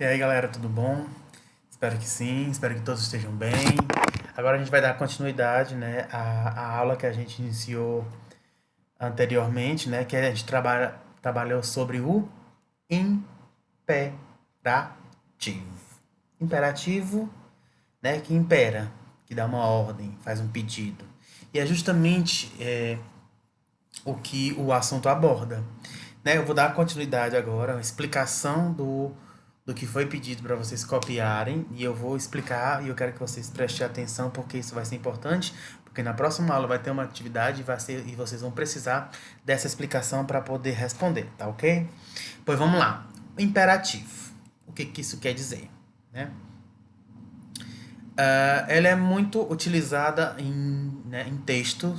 E aí, galera, tudo bom? Espero que sim, espero que todos estejam bem. Agora a gente vai dar continuidade, né, à aula que a gente iniciou anteriormente, né, que a gente trabalhou sobre o imperativo. Imperativo, né, que impera, que dá uma ordem, faz um pedido. E é justamente o que o assunto aborda. Né? Eu vou dar continuidade agora, uma explicação do que foi pedido para vocês copiarem, e eu vou explicar, e eu quero que vocês prestem atenção, porque isso vai ser importante, porque na próxima aula vai ter uma atividade e vocês vão precisar dessa explicação para poder responder, tá ok? Pois vamos lá. Imperativo. O que isso quer dizer? Né? Ela é muito utilizada em texto,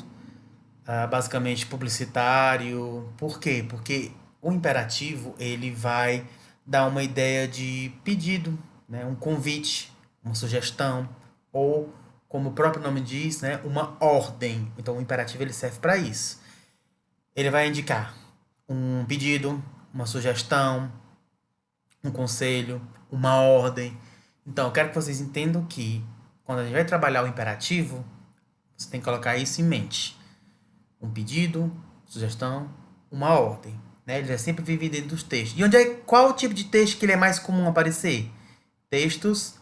basicamente publicitário. Por quê? Porque o imperativo ele vai dar uma ideia de pedido, né? Um convite, uma sugestão, ou, como o próprio nome diz, né? Uma ordem. Então o imperativo ele serve para isso. Ele vai indicar um pedido, uma sugestão, um conselho, uma ordem. Então eu quero que vocês entendam que quando a gente vai trabalhar o imperativo, você tem que colocar isso em mente. Um pedido, sugestão, uma ordem. Né? Ele já sempre vive dentro dos textos. E qual o tipo de texto que ele é mais comum aparecer? Textos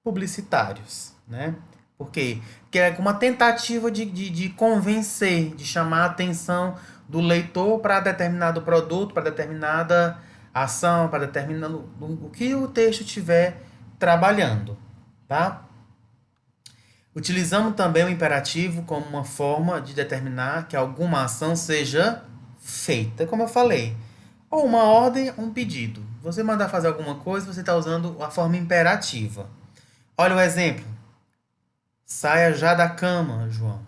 publicitários. Né? Por quê? Porque é uma tentativa de convencer, de chamar a atenção do leitor para determinado produto, para determinada ação, para determinado o que o texto estiver trabalhando. Tá? Utilizamos também o imperativo como uma forma de determinar que alguma ação seja feita, como eu falei. Ou uma ordem, um pedido. Você mandar fazer alguma coisa, você está usando a forma imperativa. Olha o exemplo. Saia já da cama, João.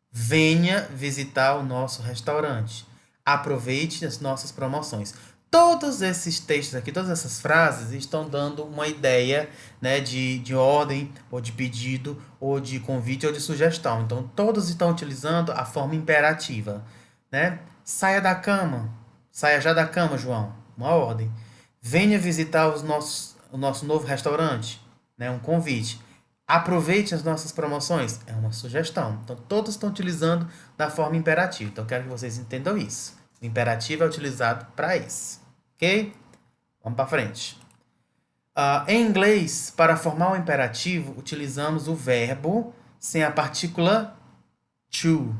Venha visitar o nosso restaurante. Aproveite as nossas promoções. Todos esses textos aqui, todas essas frases estão dando uma ideia, né, de ordem, ou de pedido, ou de convite, ou de sugestão. Então, todos estão utilizando a forma imperativa. Né? Saia da cama. Saia já da cama, João. Uma ordem. Venha visitar o nosso novo restaurante. Né? Um convite. Aproveite as nossas promoções. É uma sugestão. Então, todos estão utilizando da forma imperativa. Então, eu quero que vocês entendam isso. O imperativo é utilizado para isso. Ok? Vamos para frente. Em inglês, para formar o imperativo, utilizamos o verbo sem a partícula to.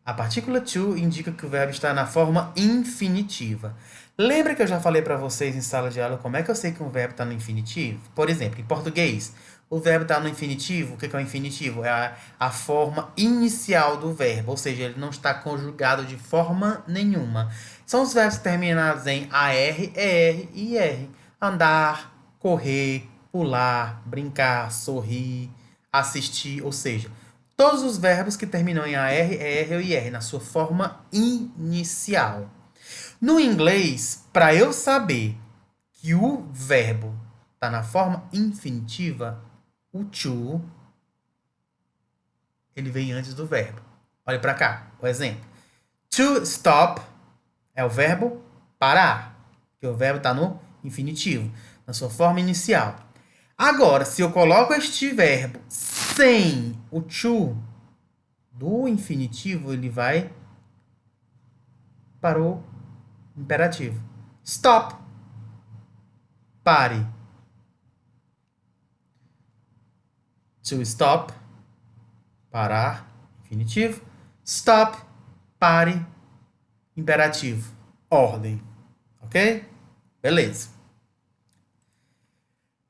A partícula to indica que o verbo está na forma infinitiva. Lembra que eu já falei para vocês em sala de aula como é que eu sei que um verbo está no infinitivo? Por exemplo, em português, o verbo está no infinitivo. O que é o infinitivo? É a forma inicial do verbo, ou seja, ele não está conjugado de forma nenhuma. São os verbos terminados em AR, ER e IR. Andar, correr, pular, brincar, sorrir, assistir, ou seja, todos os verbos que terminam em AR, ER ou IR, na sua forma inicial. No inglês, para eu saber que o verbo está na forma infinitiva, o to, ele vem antes do verbo. Olha para cá, o exemplo. To stop é o verbo parar, que o verbo está no infinitivo, na sua forma inicial. Agora, se eu coloco este verbo sem o to do infinitivo, ele vai para o imperativo. Stop. Pare. To stop. Parar. Infinitivo. Stop. Pare. Imperativo. Ordem. Ok? Beleza.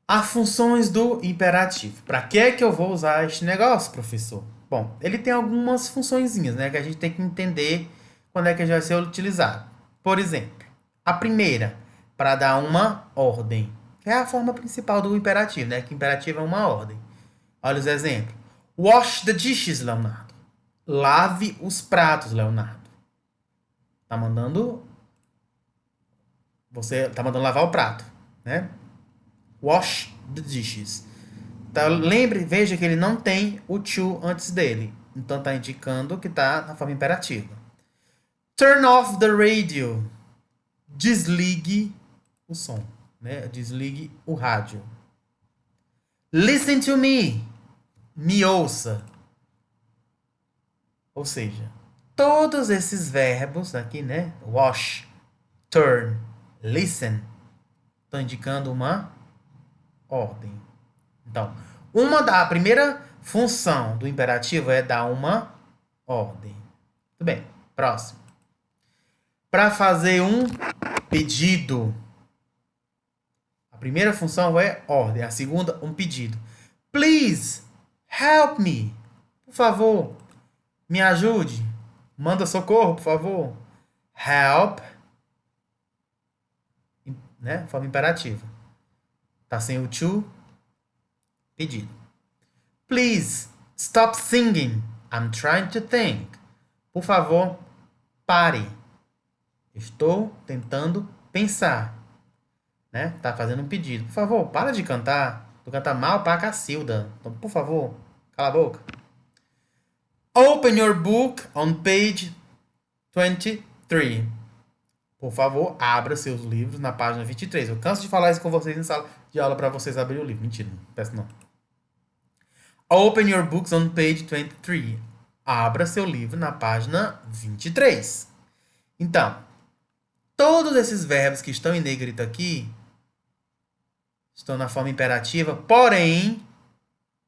As funções do imperativo. Para que é que eu vou usar este negócio, professor? Bom, ele tem algumas funçõezinhas, né, que a gente tem que entender quando é que ele vai ser utilizado. Por exemplo, a primeira, para dar uma ordem, que é a forma principal do imperativo, né, que o imperativo é uma ordem. Olha os exemplos. Wash the dishes, Leonardo. Lave os pratos, Leonardo. Você tá mandando lavar o prato, né? Wash the dishes. Então, veja que ele não tem o to antes dele. Então, está indicando que está na forma imperativa. Turn off the radio. Desligue o som, né? Desligue o rádio. Listen to me. Me ouça. Ou seja, todos esses verbos aqui, né? Wash, turn, listen, estão indicando uma ordem. Então, a primeira função do imperativo é dar uma ordem. Tudo bem, próximo. Para fazer um pedido. A primeira função é ordem, a segunda, um pedido. Please, help me. Por favor, me ajude. Manda socorro, por favor. Help, né? Forma imperativa. Tá sem o to, pedido. Please, stop singing. I'm trying to think. Por favor, pare. Estou tentando pensar. Né? Tá fazendo um pedido. Por favor, para de cantar. Tu canta mal pra Cacilda. Então, por favor, cala a boca. Open your book on page 23. Por favor, abra seus livros na página 23. Eu canso de falar isso com vocês em sala de aula para vocês abrirem o livro. Mentira, não peço não. Open your books on page 23. Abra seu livro na página 23. Então, todos esses verbos que estão em negrito aqui estão na forma imperativa, porém,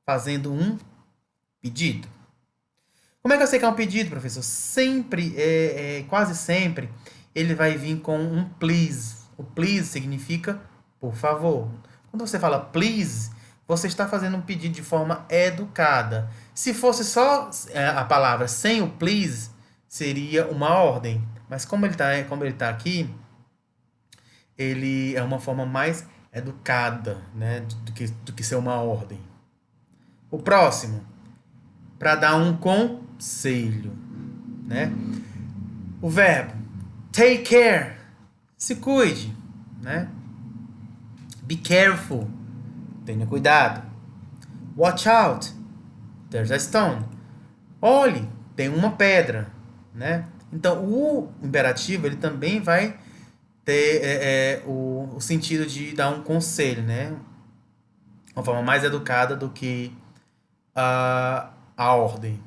fazendo um pedido. Como é que eu sei que é um pedido, professor? Sempre, quase sempre, ele vai vir com um please. O please significa por favor. Quando você fala please, você está fazendo um pedido de forma educada. Se fosse só a palavra sem o please, seria uma ordem. Mas como ele tá aqui, ele é uma forma mais educada, né, do que ser uma ordem. O próximo, para dar um conselho, né? O verbo take care, se cuide, né? Be careful, tenha cuidado. Watch out, there's a stone. Olhe, tem uma pedra, né? Então, o imperativo, ele também vai ter o sentido de dar um conselho, né? Uma forma mais educada do que a ordem.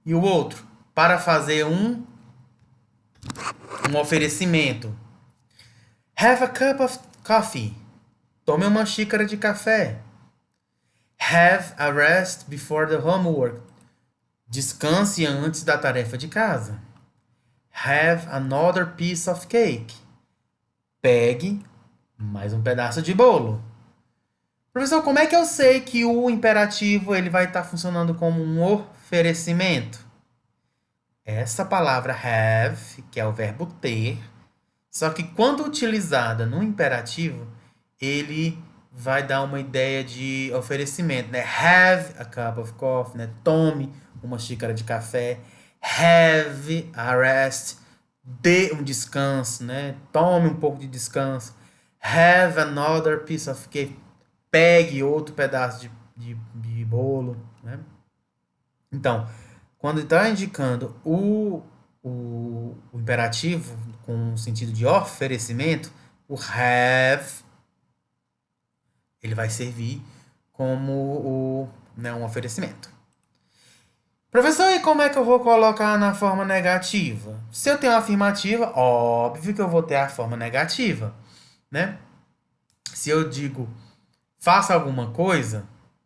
E o outro, para fazer um oferecimento. Have a cup of coffee. Tome uma xícara de café. Have a rest before the homework. Descanse antes da tarefa de casa. Have another piece of cake. Pegue mais um pedaço de bolo. Professor, como é que eu sei que o imperativo ele vai estar funcionando como um oferecimento? Essa palavra have, que é o verbo ter, só que quando utilizada no imperativo, ele vai dar uma ideia de oferecimento, né? Have a cup of coffee, né? Tome uma xícara de café. Have a rest, dê um descanso, né? Tome um pouco de descanso. Have another piece of cake, pegue outro pedaço de bolo, né? Então, quando está indicando o imperativo com o sentido de oferecimento, o have, ele vai servir como um oferecimento. Professor, e como é que eu vou colocar na forma negativa? Se eu tenho a afirmativa, óbvio que eu vou ter a forma negativa, né? Se eu digo faça alguma coisa,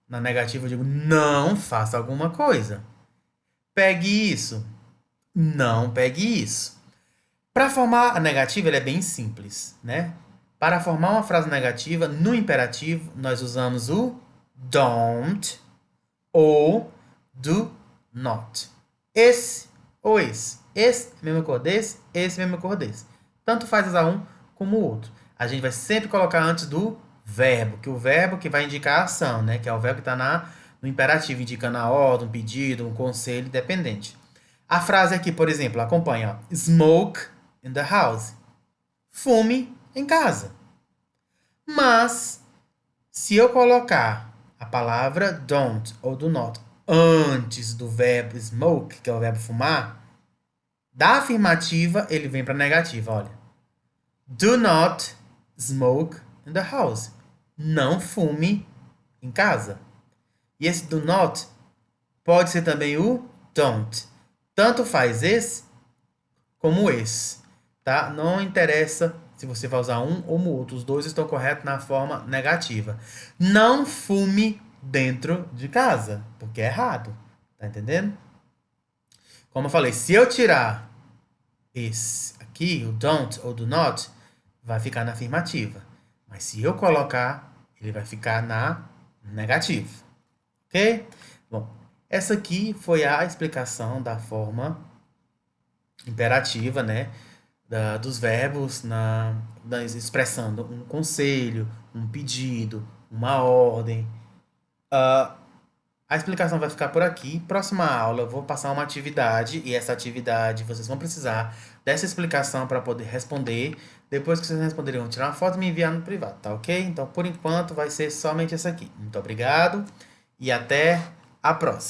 na negativa eu digo não faça alguma coisa. Pegue isso. Não pegue isso. Para formar a negativa, ele é bem simples, né? Para formar uma frase negativa, no imperativo, nós usamos o don't ou do not. Esse ou esse. Esse, mesma cor desse, esse, mesma cor desse. Tanto faz usar um como o outro. A gente vai sempre colocar antes do verbo, que o verbo que vai indicar a ação, né? Que é o verbo que está no imperativo, indicando a ordem, um pedido, um conselho, dependente. A frase aqui, por exemplo, acompanha. Ó, smoke in the house. Fume em casa. Mas, se eu colocar a palavra don't ou do not antes do verbo smoke, que é o verbo fumar, da afirmativa ele vem para a negativa, olha. Do not smoke in the house. Não fume em casa. E esse do not pode ser também o don't. Tanto faz esse como esse, tá? Não interessa se você vai usar um ou outro. Os dois estão corretos na forma negativa. Não fume dentro de casa, porque é errado. Tá entendendo? Como eu falei, se eu tirar esse aqui, o don't ou do not, vai ficar na afirmativa. Mas se eu colocar, ele vai ficar na negativa. Ok? Bom, essa aqui foi a explicação da forma imperativa, né? Dos verbos expressando um conselho, um pedido, uma ordem. A explicação vai ficar por aqui. Próxima aula eu vou passar uma atividade e essa atividade vocês vão precisar dessa explicação para poder responder. Depois que vocês responderem, vão tirar uma foto e me enviar no privado, tá ok? Então, por enquanto, vai ser somente essa aqui. Muito obrigado e até a próxima.